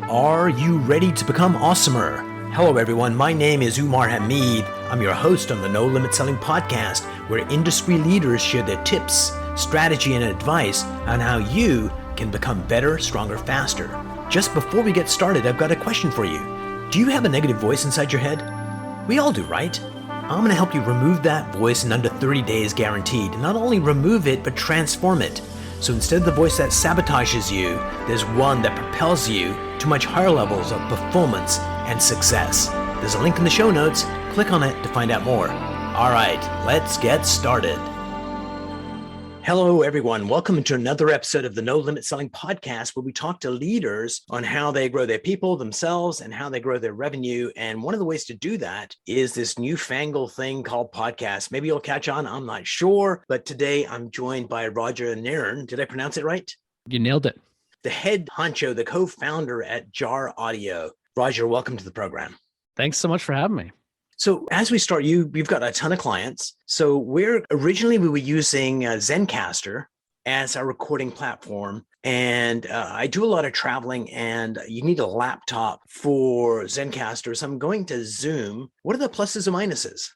Are you ready to become awesomer? Hello everyone, my name is Umar Hamid. I'm your host on the No Limit Selling podcast, where industry leaders share their tips, strategy, and advice on how you can become better, stronger, faster. Just before we get started, I've got a question for you. Do you have a negative voice inside your head? We all do, right? I'm going to help you remove that voice in under 30 days guaranteed. Not only remove it, but transform it. So instead of the voice that sabotages you, there's one that propels you to much higher levels of performance and success. There's a link in the show notes. Click on it to find out more. All right, let's get started. Hello, everyone. Welcome to another episode of the No Limit Selling podcast, where we talk to leaders on how they grow their people, themselves, and how they grow their revenue. And one of the ways to do that is this newfangled thing called podcast. Maybe you'll catch on. I'm not sure. But today I'm joined by Roger Nairn. Did I pronounce it right? You nailed it. The head honcho, the co-founder at Jar Audio. Roger, welcome to the program. Thanks so much for having me. So as we start, you've got a ton of clients. So originally we were using Zencastr as our recording platform. And I do a lot of traveling, and you need a laptop for Zencastr. So I'm going to Zoom. What are the pluses and minuses?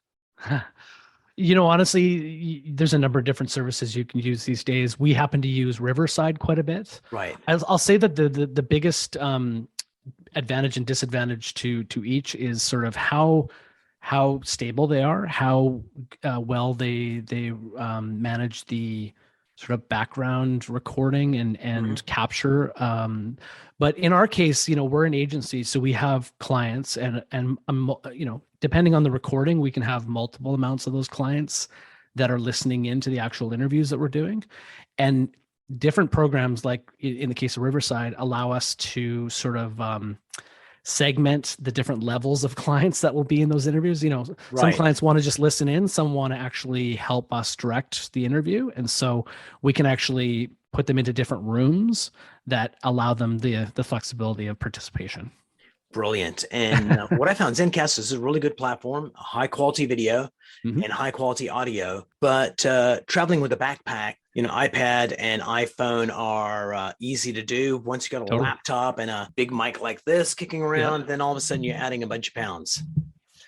Honestly, there's a number of different services you can use these days. We happen to use Riverside quite a bit. Right. I'll say that the biggest advantage and disadvantage to each is sort of how stable they are, how well they manage the sort of background recording and capture. But in our case, we're an agency, so we have clients, and depending on the recording, we can have multiple amounts of those clients that are listening into the actual interviews that we're doing. And different programs, like in the case of Riverside, allow us to sort of segment the different levels of clients that will be in those interviews. Some clients want to just listen in, some want to actually help us direct the interview. And so we can actually put them into different rooms that allow them the flexibility of participation. Brilliant. And what I found, Zencastr is a really good platform, high quality video and high quality audio, but traveling with a backpack, iPad and iPhone are easy to do. Once you got a laptop and a big mic like this kicking around, then all of a sudden you're adding a bunch of pounds.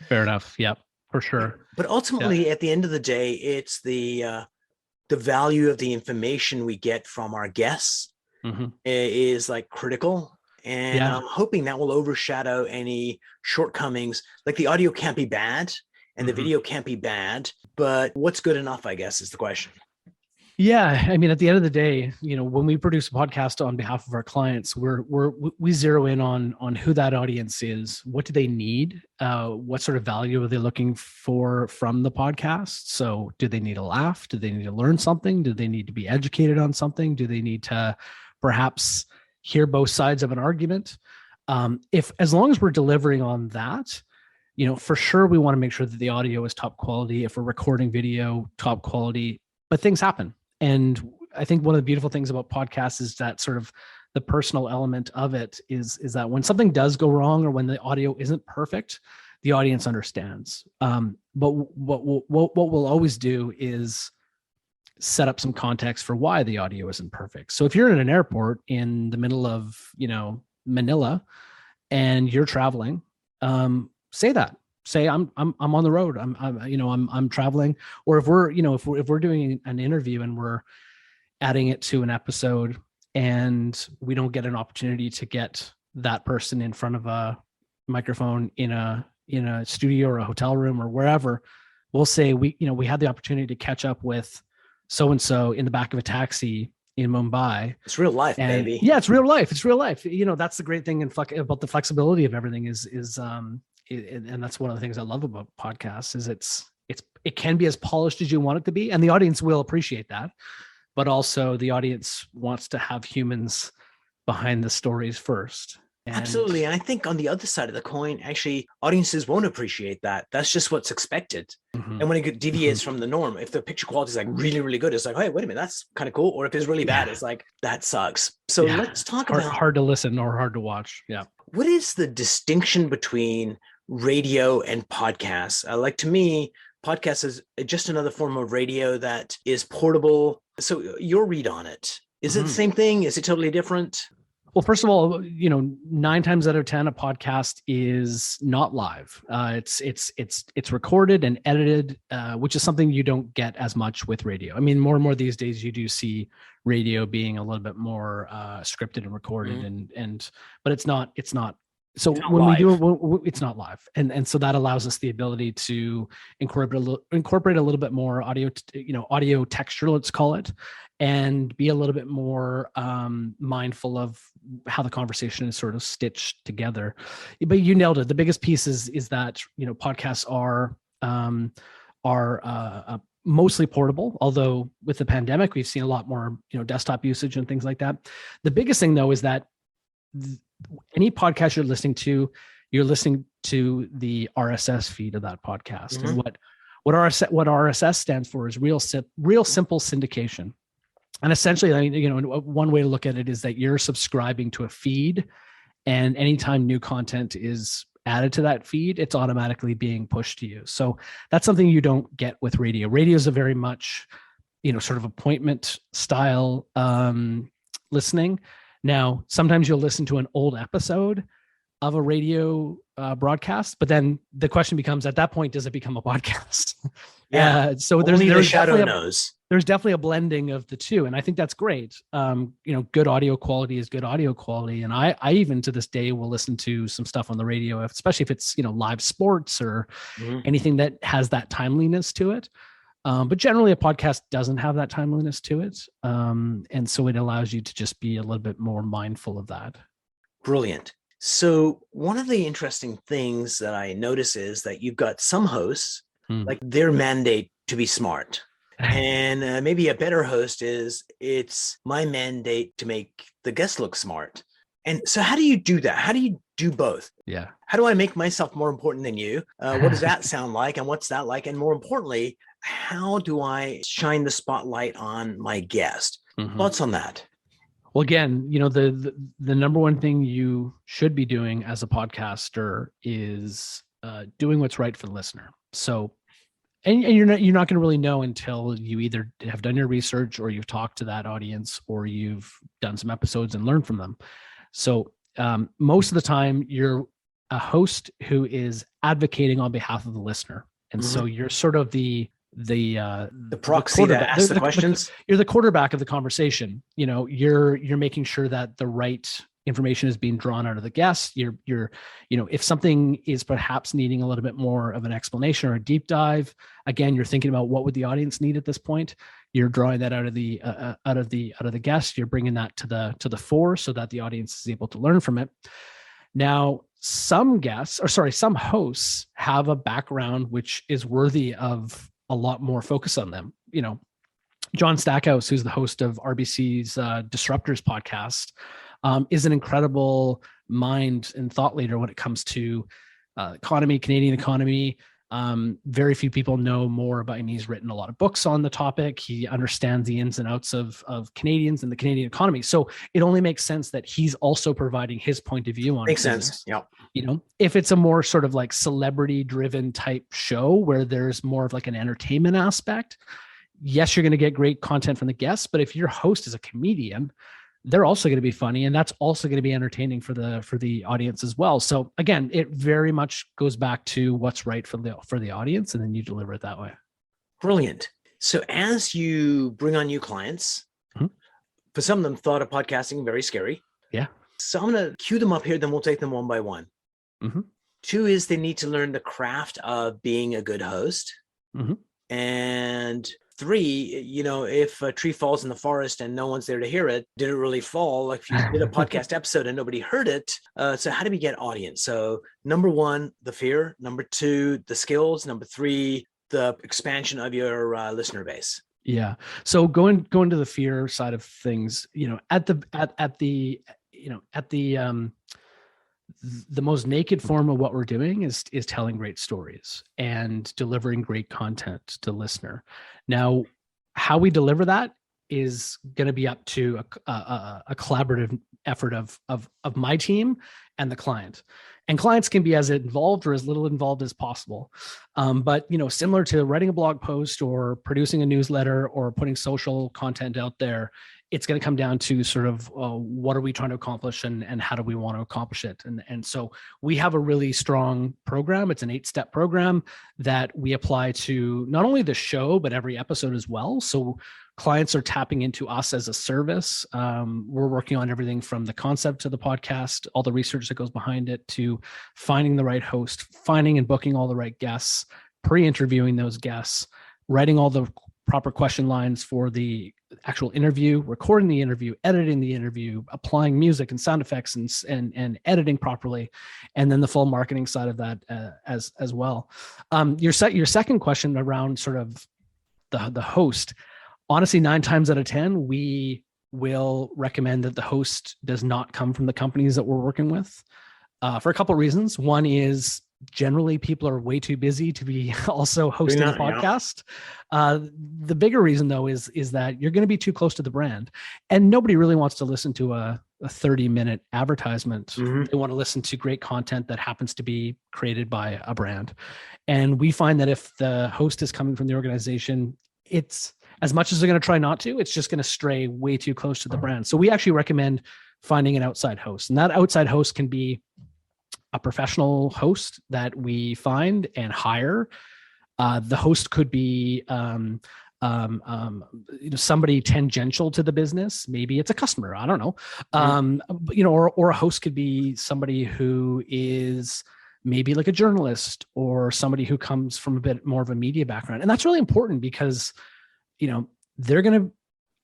Fair enough. Yeah, for sure. But ultimately, at the end of the day, it's the value of the information we get from our guests is like critical. And I'm hoping that will overshadow any shortcomings. Like the audio can't be bad and the video can't be bad, but what's good enough, I guess, is the question. Yeah. I mean, at the end of the day, when we produce a podcast on behalf of our clients, we zero in on who that audience is. What do they need? What sort of value are they looking for from the podcast? So do they need a laugh? Do they need to learn something? Do they need to be educated on something? Do they need to perhaps hear both sides of an argument? As long as we're delivering on that, for sure, we want to make sure that the audio is top quality. If we're recording video, top quality, but things happen. And I think one of the beautiful things about podcasts is that sort of the personal element of it is that when something does go wrong or when the audio isn't perfect, the audience understands. But what we'll always do is set up some context for why the audio isn't perfect. So if you're in an airport in the middle of, Manila and you're traveling, say that. Say I'm on the road. I'm traveling. Or if we're doing an interview and we're adding it to an episode and we don't get an opportunity to get that person in front of a microphone in a studio or a hotel room or wherever, we'll say we had the opportunity to catch up with so-and-so in the back of a taxi in Mumbai. It's real life, baby. Yeah, it's real life. It's real life. That's the great thing about the flexibility of everything is and that's one of the things I love about podcasts is it can be as polished as you want it to be. And the audience will appreciate that. But also the audience wants to have humans behind the stories first. Absolutely. And I think on the other side of the coin, actually, audiences won't appreciate that. That's just what's expected. And when it deviates from the norm, if the picture quality is like really, really good, it's like, hey, wait a minute, that's kind of cool. Or if it's really bad, it's like, that sucks. So let's talk about hard to listen or hard to watch. Yeah. What is the distinction between radio and podcasts? Like to me, podcast is just another form of radio that is portable. So your read on it, is it the same thing? Is it totally different? Well, first of all, 9 times out of 10, a podcast is not live. It's recorded and edited, which is something you don't get as much with radio. I mean, more and more these days, you do see radio being a little bit more scripted and recorded, but it's not. So when we do, it's not live, and so that allows us the ability to incorporate a little bit more audio texture, let's call it, and be a little bit more mindful of how the conversation is sort of stitched together. But you nailed it. The biggest piece is that podcasts are mostly portable. Although with the pandemic, we've seen a lot more desktop usage and things like that. The biggest thing though is that any podcast you're listening to the RSS feed of that podcast. And what RSS stands for is real simple syndication. And essentially, one way to look at it is that you're subscribing to a feed, and anytime new content is added to that feed, it's automatically being pushed to you. So that's something you don't get with radio. Radio is a very much, sort of appointment style listening. Now, sometimes you'll listen to an old episode of a radio broadcast, but then the question becomes, at that point, does it become a podcast? Yeah. So there's definitely a blending of the two, and I think that's great. Good audio quality is good audio quality, and I even to this day will listen to some stuff on the radio, especially if it's live sports or anything that has that timeliness to it. But generally a podcast doesn't have that timeliness to it. And so it allows you to just be a little bit more mindful of that. Brilliant. So one of the interesting things that I notice is that you've got some hosts, like their mandate to be smart. And maybe a better host is, it's my mandate to make the guest look smart. And so how do you do that? How do you do both? Yeah. How do I make myself more important than you? What does that sound like? And what's that like? And more importantly, how do I shine the spotlight on my guest? Thoughts on that? Well, again, the number one thing you should be doing as a podcaster is doing what's right for the listener. So, and you're not going to really know until you either have done your research, or you've talked to that audience, or you've done some episodes and learned from them. So most of the time, you're a host who is advocating on behalf of the listener, and so you're sort of the proxy that asks the questions. You're the quarterback of the conversation. You're making sure that the right information is being drawn out of the guest. You're if something is perhaps needing a little bit more of an explanation or a deep dive, again, you're thinking about what would the audience need at this point. You're drawing that out of the guest. You're bringing that to the fore so that the audience is able to learn from it. Now, some hosts have a background which is worthy of a lot more focus on them. John Stackhouse, who's the host of RBC's Disruptors podcast, is an incredible mind and thought leader when it comes to Canadian economy. Very few people know more about him. He's written a lot of books on the topic. He understands the ins and outs of Canadians and the Canadian economy. So it only makes sense that he's also providing his point of view on it. Makes sense. Yeah. If it's a more sort of like celebrity driven type show where there's more of like an entertainment aspect, yes, you're going to get great content from the guests. But if your host is a comedian, they're also going to be funny, and that's also going to be entertaining for the audience as well. So again, it very much goes back to what's right for the audience, and then you deliver it that way. Brilliant. So as you bring on new clients, for some of them, thought of podcasting very scary. Yeah. So I'm going to cue them up here, then we'll take them one by one. 2 is they need to learn the craft of being a good host. And 3, if a tree falls in the forest and no one's there to hear it, did it really fall? Like if you did a podcast episode and nobody heard it. So how do we get audience? So number 1, the fear. Number 2, the skills. Number 3, the expansion of your listener base. Yeah. So going to the fear side of things, at the most naked form of what we're doing is telling great stories and delivering great content to the listener. Now, how we deliver that is going to be up to a collaborative effort of my team and the client. And clients can be as involved or as little involved as possible. But similar to writing a blog post or producing a newsletter or putting social content out there, it's going to come down to sort of what are we trying to accomplish and how do we want to accomplish it. And so we have a really strong program. It's an 8-step program that we apply to not only the show, but every episode as well. So clients are tapping into us as a service. We're working on everything from the concept to the podcast, all the research that goes behind it, to finding the right host, finding and booking all the right guests, pre-interviewing those guests, writing all the proper question lines for the actual interview, recording the interview, editing the interview, applying music and sound effects and editing properly, and then the full marketing side of that as well. Your second question around sort of the host, honestly, 9 times out of 10, we will recommend that the host does not come from the companies that we're working with for a couple of reasons. One is generally people are way too busy to be also hosting a podcast. The bigger reason though is that you're going to be too close to the brand, and nobody really wants to listen to a 30-minute advertisement. Mm-hmm. They want to listen to great content that happens to be created by a brand. And we find that if the host is coming from the organization, it's, as much as they're going to try not to, it's just going to stray way too close to the brand. So we actually recommend finding an outside host, and that outside host can be a professional host that we find and hire. The host could be somebody tangential to the business. Maybe it's a customer. I don't know. Or a host could be somebody who is maybe like a journalist or somebody who comes from a bit more of a media background. And that's really important because, they're going to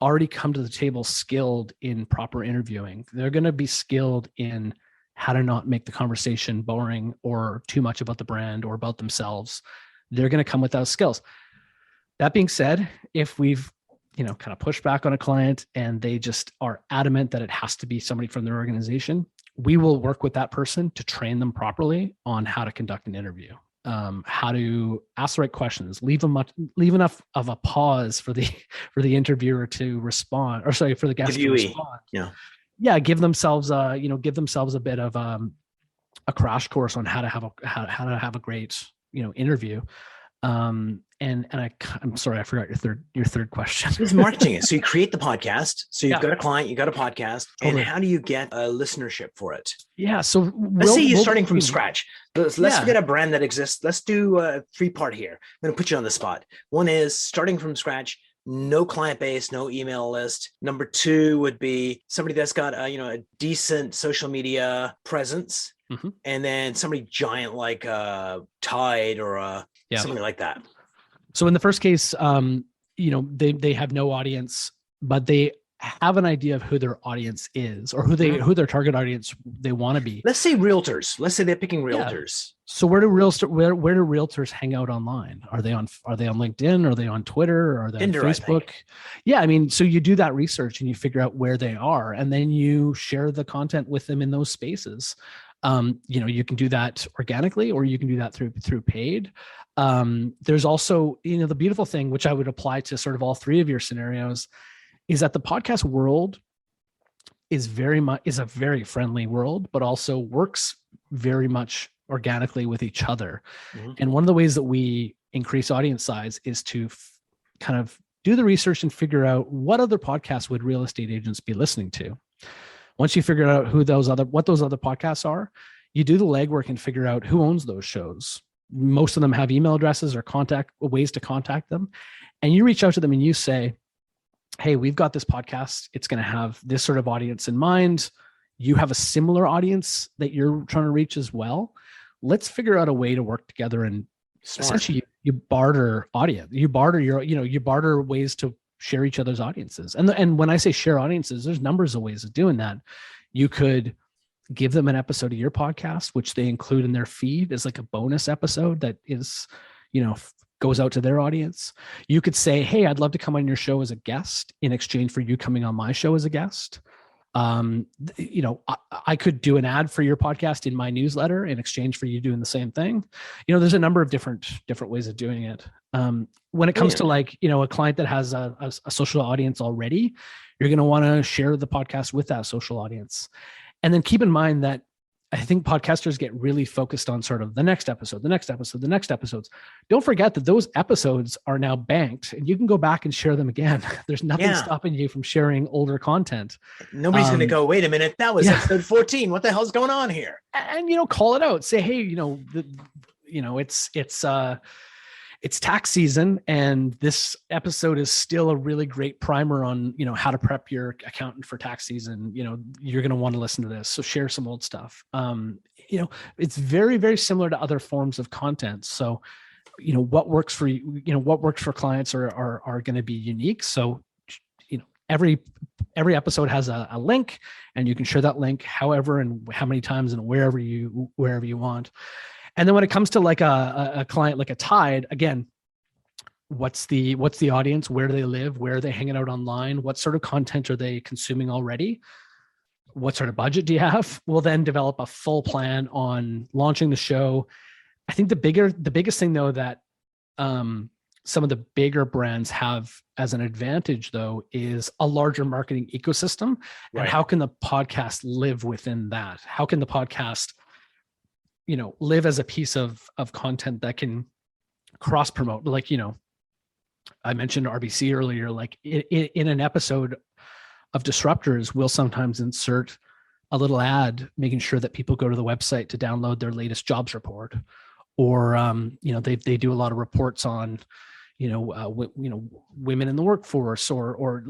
already come to the table skilled in proper interviewing. They're going to be skilled in how to not make the conversation boring or too much about the brand or about themselves. They're going to come with those skills. That being said, if we've, kind of pushed back on a client and they just are adamant that it has to be somebody from their organization, we will work with that person to train them properly on how to conduct an interview, how to ask the right questions, leave enough of a pause for the interviewer to respond, or sorry, for the guest to respond. Give themselves a bit of a crash course on how to have a great interview. I'm sorry, I forgot your third question. It's marketing it. So you create the podcast. So you've got a client, you got a podcast, and how do you get a listenership for it? Yeah. So let's say you're starting from scratch. Let's forget a brand that exists. Let's do a 3-part here. I'm going to put you on the spot. One is starting from scratch. No client base, no email list. Number 2 would be somebody that's got a decent social media presence, mm-hmm. and then somebody giant like Tide or something like that. So in the first case, they have no audience, but they have an idea of who their audience is, or who their target audience they want to be. Let's say realtors. Let's say they're picking realtors. So where do realtors hang out online? Are they on LinkedIn? Are they on Twitter? Are they on Facebook? Yeah, so you do that research and you figure out where they are, and then you share the content with them in those spaces. You can do that organically, or you can do that through paid. There's also, the beautiful thing, which I would apply to sort of all 3 of your scenarios, is that the podcast world is a very friendly world, but also works very much organically with each other. Mm-hmm. And one of the ways that we increase audience size is to kind of do the research and figure out what other podcasts would real estate agents be listening to. Once you figure out what those other podcasts are, you do the legwork and figure out who owns those shows. Most of them have email addresses or ways to contact them. And you reach out to them and you say, hey, we've got this podcast. It's going to have this sort of audience in mind. You have a similar audience that you're trying to reach as well. Let's figure out a way to work together and essentially you barter audience. You barter ways to share each other's audiences. And when I say share audiences, there's numbers of ways of doing that. You could give them an episode of your podcast, which they include in their feed as like a bonus episode that is, goes out to their audience. You could say, hey, I'd love to come on your show as a guest in exchange for you coming on my show as a guest. I could do an ad for your podcast in my newsletter in exchange for you doing the same thing. There's a number of different ways of doing it. When it comes to a client that has a social audience already, you're going to want to share the podcast with that social audience. And then keep in mind that I think podcasters get really focused on sort of the next episode, the next episode, the next episodes. Don't forget that those episodes are now banked and you can go back and share them again. There's nothing stopping you from sharing older content. Nobody's going to go, wait a minute, that was episode 14. What the hell's going on here? And, call it out. Say, hey, it's tax season and this episode is still a really great primer on, how to prep your accountant for tax season. You're going to want to listen to this. So share some old stuff. It's very, very similar to other forms of content. So, what works for you, what works for clients are going to be unique. So, every episode has a link and you can share that link however and how many times and wherever you want. And then when it comes to like a client like a Tide, again, what's the audience? Where do they live? Where are they hanging out online? What sort of content are they consuming already? What sort of budget do you have? We'll then develop a full plan on launching the show. I think the biggest thing though that some of the bigger brands have as an advantage though is a larger marketing ecosystem. Right. And how can the podcast live within that? How can the podcast live as a piece of content that can cross promote? Like, I mentioned RBC earlier, like in an episode of Disruptors, we'll sometimes insert a little ad, making sure that people go to the website to download their latest jobs report. Or, they do a lot of reports on, women in the workforce or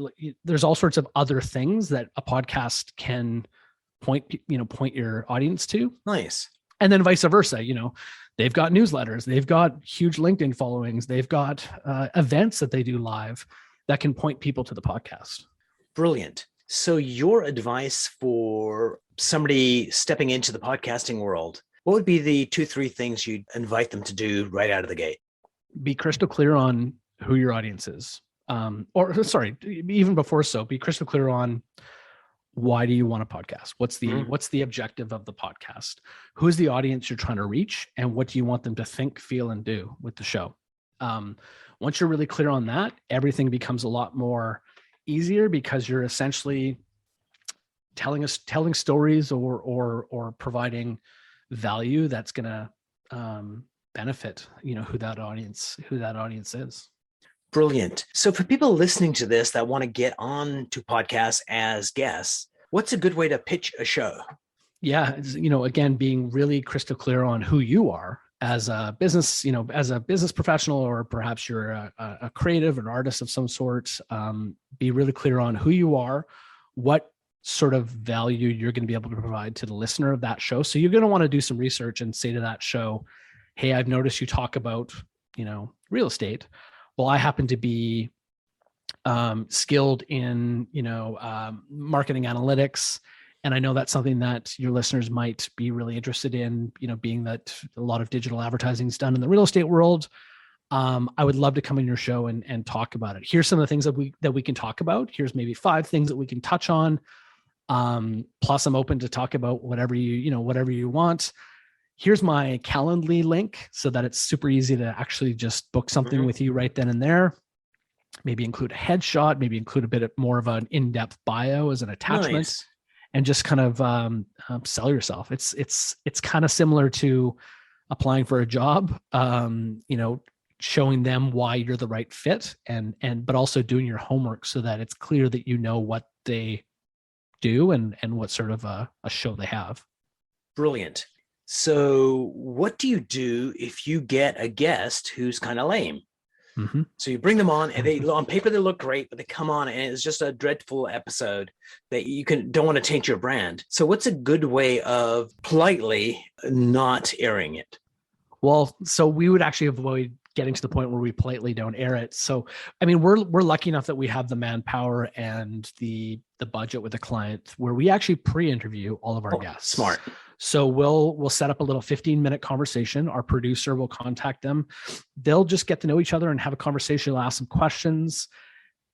there's all sorts of other things that a podcast can point your audience to. Nice. And then vice versa, they've got newsletters, they've got huge LinkedIn followings, they've got events that they do live that can point people to the podcast. Brilliant. So your advice for somebody stepping into the podcasting world, what would be the 2-3 things you'd invite them to do right out of the gate? Be crystal clear on who your audience is. Even before so, be crystal clear on why do you want a podcast? What's the objective of the podcast? Who's the audience you're trying to reach? And what do you want them to think, feel, and do with the show? Once you're really clear on that, everything becomes a lot more easier because you're essentially telling stories or providing value that's going to benefit, who that audience is. Brilliant. So for people listening to this that want to get on to podcasts as guests, what's a good way to pitch a show? Yeah. Again, being really crystal clear on who you are as a business, as a business professional, or perhaps you're a creative, an artist of some sort. Be really clear on who you are, what sort of value you're going to be able to provide to the listener of that show. So you're going to want to do some research and say to that show, hey, I've noticed you talk about, real estate. Well, I happen to be skilled in, marketing analytics. And I know that's something that your listeners might be really interested in, being that a lot of digital advertising is done in the real estate world. I would love to come on your show and talk about it. Here's some of the things that we can talk about. Here's maybe 5 things that we can touch on. Plus I'm open to talk about whatever you want. Here's my Calendly link so that it's super easy to actually just book something with you right then and there. Maybe include a headshot, maybe include a bit more of an in-depth bio as an attachment. Nice. And just kind of sell yourself. It's kind of similar to applying for a job, showing them why you're the right fit but also doing your homework so that it's clear that you know what they do and what sort of a show they have. Brilliant. So what do you do if you get a guest who's kind of lame? Mm-hmm. So you bring them on and on paper, they look great, but they come on and it's just a dreadful episode that you don't want to taint your brand. So what's a good way of politely not airing it? Well, so we would actually avoid getting to the point where we politely don't air it. So, I mean, we're lucky enough that we have the manpower and the budget with the client where we actually pre-interview all of our guests. Smart. So we'll set up a little 15-minute conversation. Our producer will contact them. They'll just get to know each other and have a conversation. They'll ask some questions.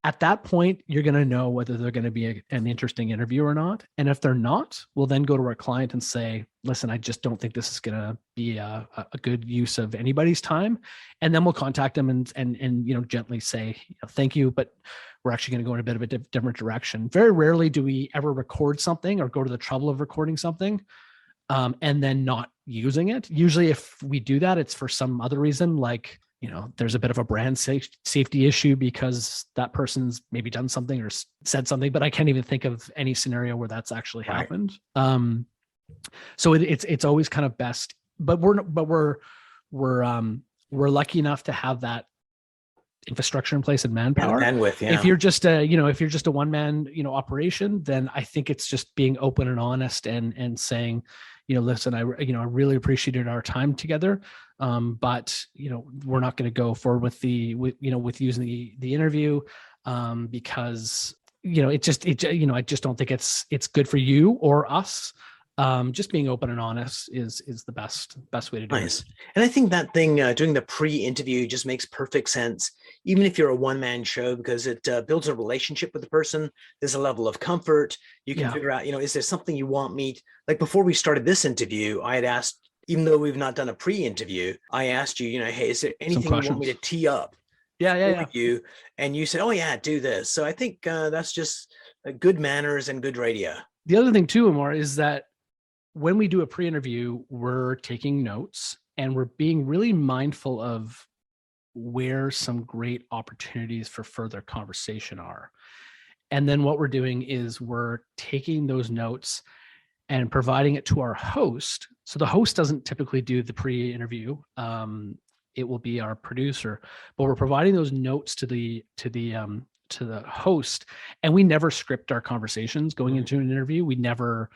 At that point, you're going to know whether they're going to be an interesting interview or not. And if they're not, we'll then go to our client and say, listen, I just don't think this is going to be a good use of anybody's time. And then we'll contact them and gently say, thank you, but we're actually going to go in a bit of a different direction. Very rarely do we ever record something or go to the trouble of recording something and then not using it. Usually if we do that, it's for some other reason, like, there's a bit of a brand safety issue because that person's maybe done something or said something, but I can't even think of any scenario where that's actually happened. So it's always kind of best, but we're lucky enough to have that infrastructure in place and manpower. And bandwidth, yeah. If you're just a one man, operation, then I think it's just being open and honest and saying, listen, I really appreciated our time together. But we're not going to go forward with with using the interview, because I just don't think it's good for you or us. Just being open and honest is the best way to do it. And I think that thing, doing the pre-interview just makes perfect sense, even if you're a one-man show, because it builds a relationship with the person. There's a level of comfort. You can figure out, is there something you want me, like before we started this interview, I had asked, even though we've not done a pre-interview, I asked you, hey, is there anything you want me to tee up? You, and you said, oh yeah, do this. So I think that's just good manners and good radio. The other thing too, Amar, is that when we do a pre-interview, we're taking notes and we're being really mindful of where some great opportunities for further conversation are. And then what we're doing is we're taking those notes and providing it to our host. So the host doesn't typically do the pre-interview. It will be our producer, but we're providing those notes to the host, and we never script our conversations going into an interview. We never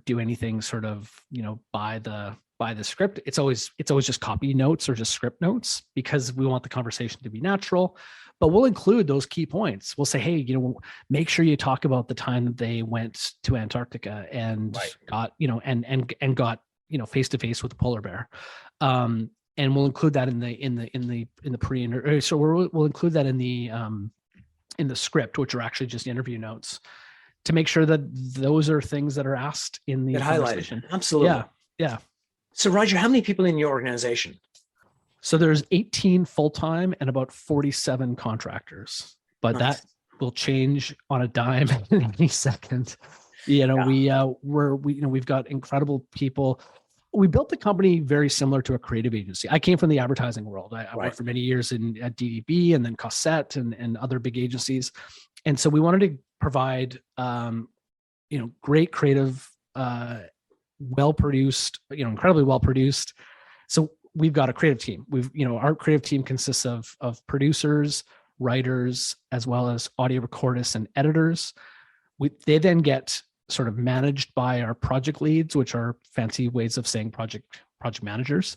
do anything sort of, by the script. It's always just copy notes or just script notes, because we want the conversation to be natural. But we'll include those key points. We'll say, hey, make sure you talk about the time that they went to Antarctica and got, and got, face to face with the polar bear. And we'll include that in the pre-interview. So we'll include that in the script, which are actually just interview notes, to make sure that those are things that are asked in the conversation. Highlighted. Absolutely. Yeah. So Roger, how many people in your organization? So there's 18 full-time and about 47 contractors, but that will change on a dime in any second. We've got incredible people. We built the company very similar to a creative agency. I came from the advertising world. I worked for many years at DDB and then Cossette and other big agencies. And so we wanted to provide, great creative, well-produced, incredibly well-produced. So we've got a creative team. Our creative team consists of producers, writers, as well as audio recordists and editors. They then get sort of managed by our project leads, which are fancy ways of saying project managers,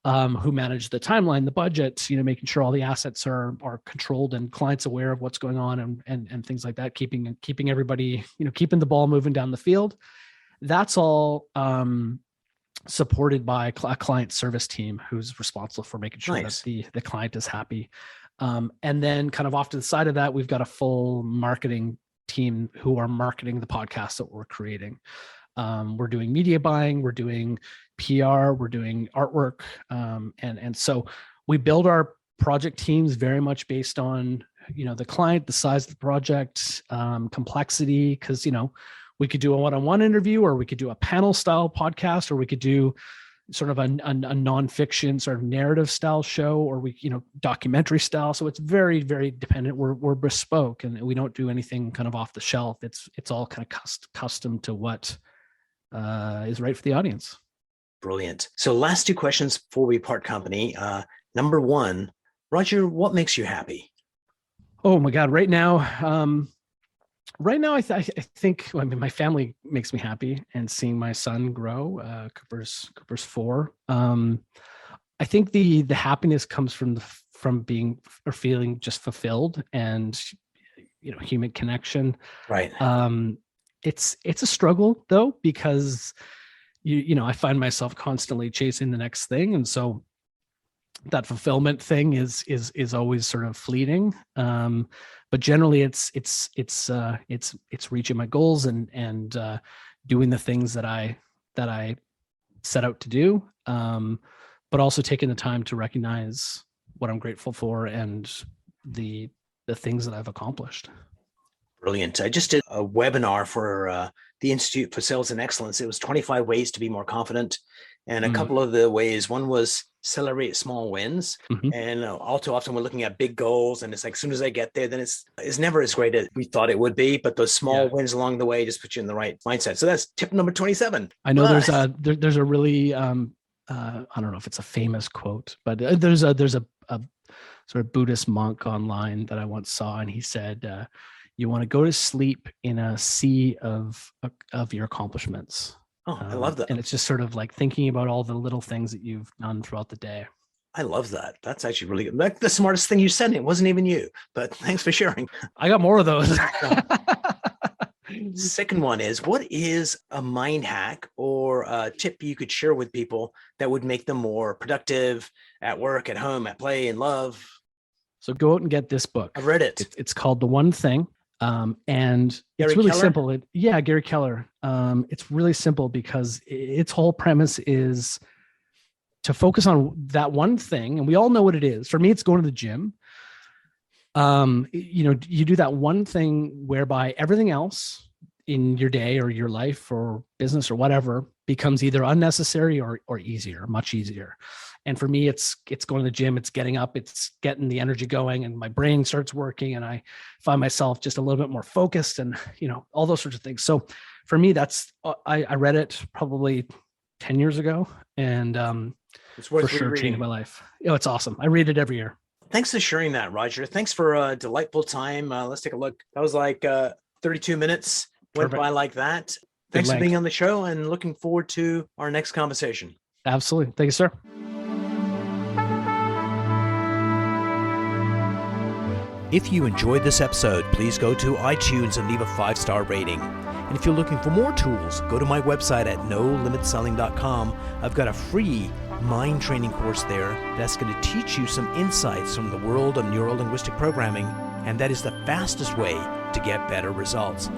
who manage the timeline, the budget, making sure all the assets are controlled and clients aware of what's going on and things like that, keeping everybody, keeping the ball moving down the field. That's all supported by a client service team who's responsible for making sure that the client is happy. And then kind of off to the side of that, we've got a full marketing team who are marketing the podcast that we're creating. We're doing media buying, we're doing PR, we're doing artwork. And so we build our project teams very much based on, the client, the size of the project, complexity, because, we could do a one-on-one interview, or we could do a panel style podcast, or we could do sort of a nonfiction sort of narrative style show, or we, documentary style. So it's very, very dependent. We're bespoke, and we don't do anything kind of off the shelf. It's all kind of custom to what is right for the audience. Brilliant. So last two questions before we part company. Number one, Roger, what makes you happy? Oh my God. Right now, I think, my family makes me happy, and seeing my son grow. Cooper's 4. I think the happiness comes from being or feeling just fulfilled, and human connection. Right. It's a struggle though, because I find myself constantly chasing the next thing, and so that fulfillment thing is always sort of fleeting. But generally it's reaching my goals and doing the things that I set out to do. But also taking the time to recognize what I'm grateful for and the things that I've accomplished. Brilliant. I just did a webinar for the Institute for Sales and Excellence. It was 25 ways to be more confident. And a couple of the ways, one was celebrate small wins. And all too often we're looking at big goals, and it's like, as soon as I get there, then it's never as great as we thought it would be. But those small wins along the way just put you in the right mindset. So that's tip number 27. I know there's a really, I don't know if it's a famous quote, but there's a sort of Buddhist monk online that I once saw, and he said, you want to go to sleep in a sea of your accomplishments. Oh, I love that. And it's just sort of like thinking about all the little things that you've done throughout the day. I love that. That's actually really good. That's the smartest thing you said. It wasn't even you, but thanks for sharing. I got more of those. Second one is, what is a mind hack or a tip you could share with people that would make them more productive at work, at home, at play, in love? So go out and get this book. I've read it. It's called The One Thing. And it's really simple. Gary Keller. It's really simple because its whole premise is to focus on that one thing. And we all know what it is. For me, it's going to the gym. You do that one thing whereby everything else in your day or your life or business or whatever becomes either unnecessary or easier, much easier. And for me, it's going to the gym, it's getting up, it's getting the energy going, and my brain starts working, and I find myself just a little bit more focused, and all those sorts of things. So for me, that's I read it probably 10 years ago, and it's worth for sure changed my life. It's awesome. I read it every year. Thanks for sharing that, Roger. Thanks for a delightful time. Let's take a look. That was like 32 minutes. Went by like that. Thanks for being on the show, and looking forward to our next conversation. Absolutely. Thank you, sir. If you enjoyed this episode, please go to iTunes and leave a 5-star rating. And if you're looking for more tools, go to my website at nolimitselling.com. I've got a free mind training course there that's going to teach you some insights from the world of neuro-linguistic programming, and that is the fastest way to get better results.